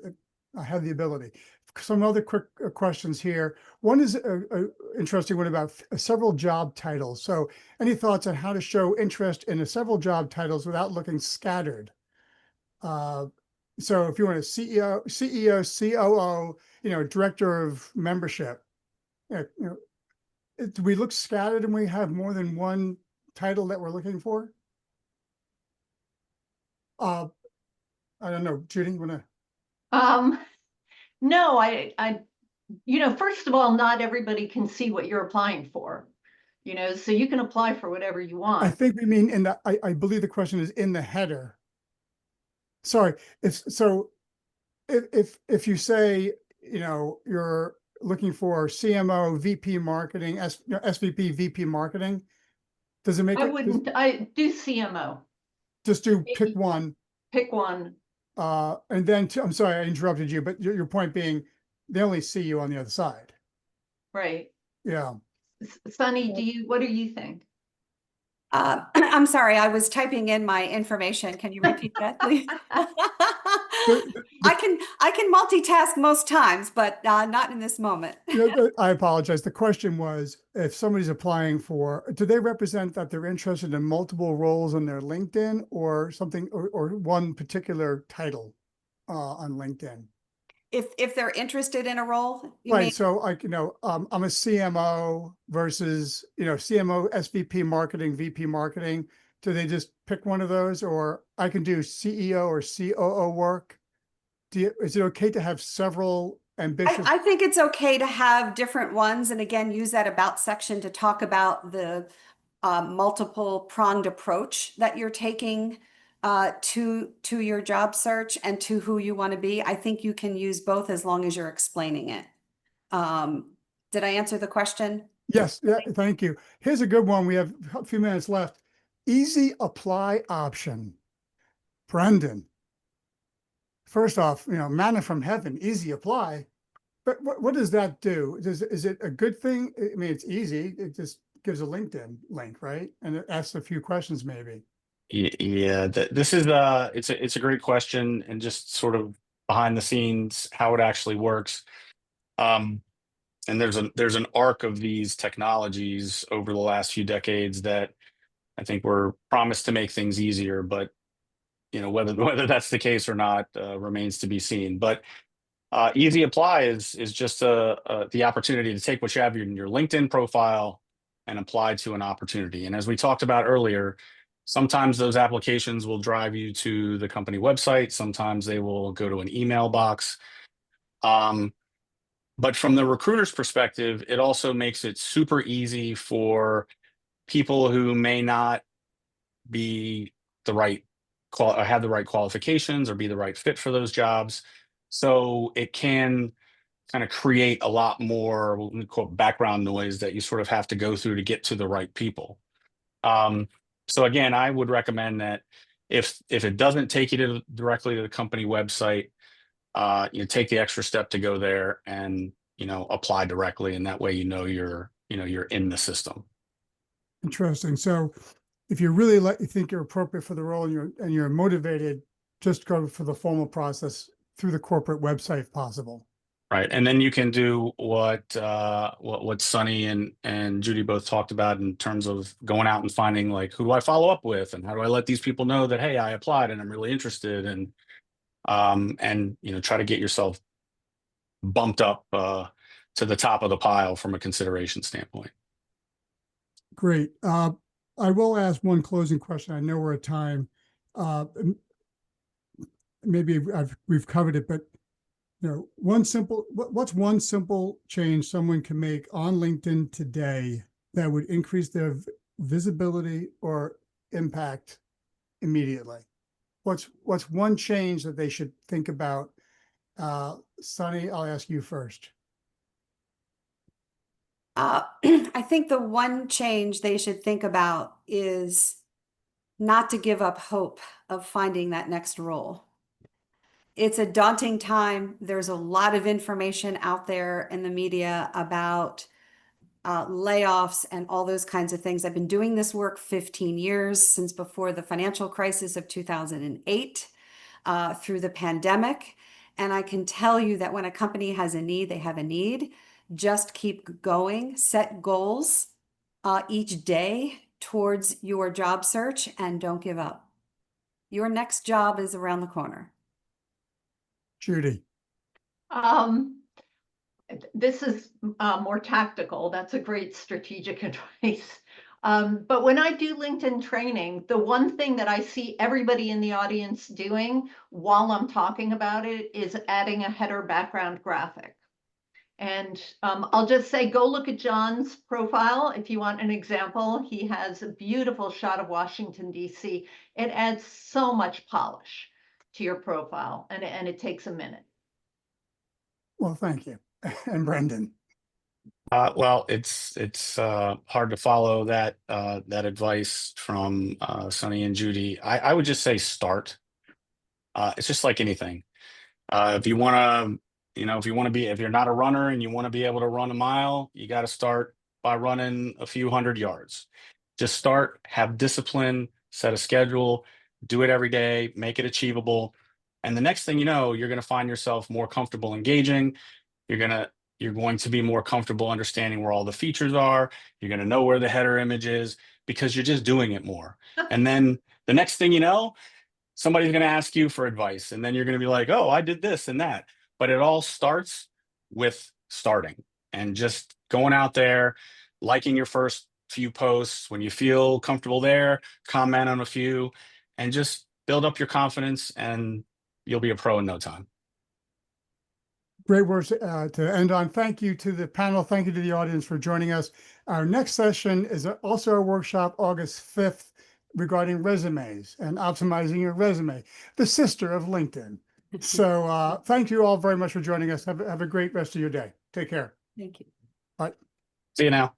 I have the ability. some other quick questions here. One is a interesting one about several job titles. So any thoughts on how to show interest in several job titles without looking scattered? So if you want a CEO, COO, director of membership, do we look scattered and we have more than one title that we're looking for? I don't know, Judy, you want to? No, first of all, not everybody can see what you're applying for, so you can apply for whatever you want. I think we mean in the, I believe the question is in the header. Sorry, if you say, you're looking for CMO, VP marketing, SVP, VP marketing, does it make I do CMO. Just do pick one. Pick one. And then, I'm sorry, I interrupted you, but your point being, they only see you on the other side. Right. Yeah. Sunny, what do you think? I'm sorry, I was typing in my information. Can you repeat that, please? I can multitask most times, but not in this moment. I apologize. The question was, if somebody's applying do they represent that they're interested in multiple roles on their LinkedIn or something, or one particular title on LinkedIn? If they're interested in a role, right. So I'm a CMO versus, CMO, SVP marketing, VP marketing. Do they just pick one of those, or I can do CEO or COO work? Is it okay to have several ambitious? I think it's okay to have different ones. And again, use that about section to talk about the multiple pronged approach that you're taking to your job search and to who you want to be. I think you can use both as long as you're explaining it. Did I answer the question? Yes. Yeah, thank you. Here's a good one. We have a few minutes left. Easy apply option. Brenden. First off, manna from heaven, easy apply. But what does that do? Is it a good thing? I mean, it's easy. It just gives a LinkedIn link, right? And it asks a few questions maybe. Yeah, this is it's a great question, and just sort of behind the scenes how it actually works. And there's an arc of these technologies over the last few decades that I think were promised to make things easier, but whether that's the case or not remains to be seen. But easy apply is just the opportunity to take what you have in your LinkedIn profile and apply to an opportunity. And as we talked about earlier, sometimes those applications will drive you to the company website. Sometimes they will go to an email box. But from the recruiter's perspective, it also makes it super easy for people who may not be have the right qualifications or be the right fit for those jobs. So it can kind of create a lot more what we call background noise that you sort of have to go through to get to the right people. So again, I would recommend that if it doesn't take you directly to the company website, take the extra step to go there and apply directly, and that way you're in the system. Interesting. So if you really you think you're appropriate for the role and you're motivated, just go for the formal process through the corporate website if possible. Right. And then you can do what Sunny and Judy both talked about in terms of going out and finding, like, who do I follow up with, and how do I let these people know that, hey, I applied and I'm really interested, and try to get yourself bumped up to the top of the pile from a consideration standpoint. Great. I will ask one closing question. I know we're at time. Maybe we've covered it, but what's one simple change someone can make on LinkedIn today that would increase their visibility or impact immediately? What's one change that they should think about? Sunny, I'll ask you first. I think the one change they should think about is not to give up hope of finding that next role. It's a daunting time. There's a lot of information out there in the media about layoffs and all those kinds of things. I've been doing this work 15 years, since before the financial crisis of 2008, through the pandemic. And I can tell you that when a company has a need, they have a need. Just keep going, set goals each day towards your job search, and don't give up. Your next job is around the corner. Judy. This is more tactical. That's a great strategic advice. But when I do LinkedIn training, the one thing that I see everybody in the audience doing while I'm talking about it is adding a header background graphic. And I'll just say, go look at John's profile if you want an example. He has a beautiful shot of Washington, D.C. It adds so much polish to your profile, and it takes a minute. Well, thank you. And Brenden. Well, it's hard to follow that advice from Sonny and Judy. I would just say start. It's just like anything. If you want to, if you're not a runner and you want to be able to run a mile, you got to start by running a few hundred yards. Just start, have discipline, set a schedule, do it every day, make it achievable. And the next thing you know, you're going to find yourself more comfortable engaging. You're going to be more comfortable understanding where all the features are. You're going to know where the header image is because you're just doing it more. And then the next thing you know, somebody's going to ask you for advice, and then you're going to be like, oh, I did this and that. But it all starts with starting and just going out there, liking your first few posts. When you feel comfortable there, comment on a few, and just build up your confidence, and you'll be a pro in no time. Great words to end on. Thank you to the panel. Thank you to the audience for joining us. Our next session is also a workshop August 5th regarding resumes and optimizing your resume, the sister of LinkedIn. So thank you all very much for joining us. Have a great rest of your day. Take care. Thank you. Bye. See you now.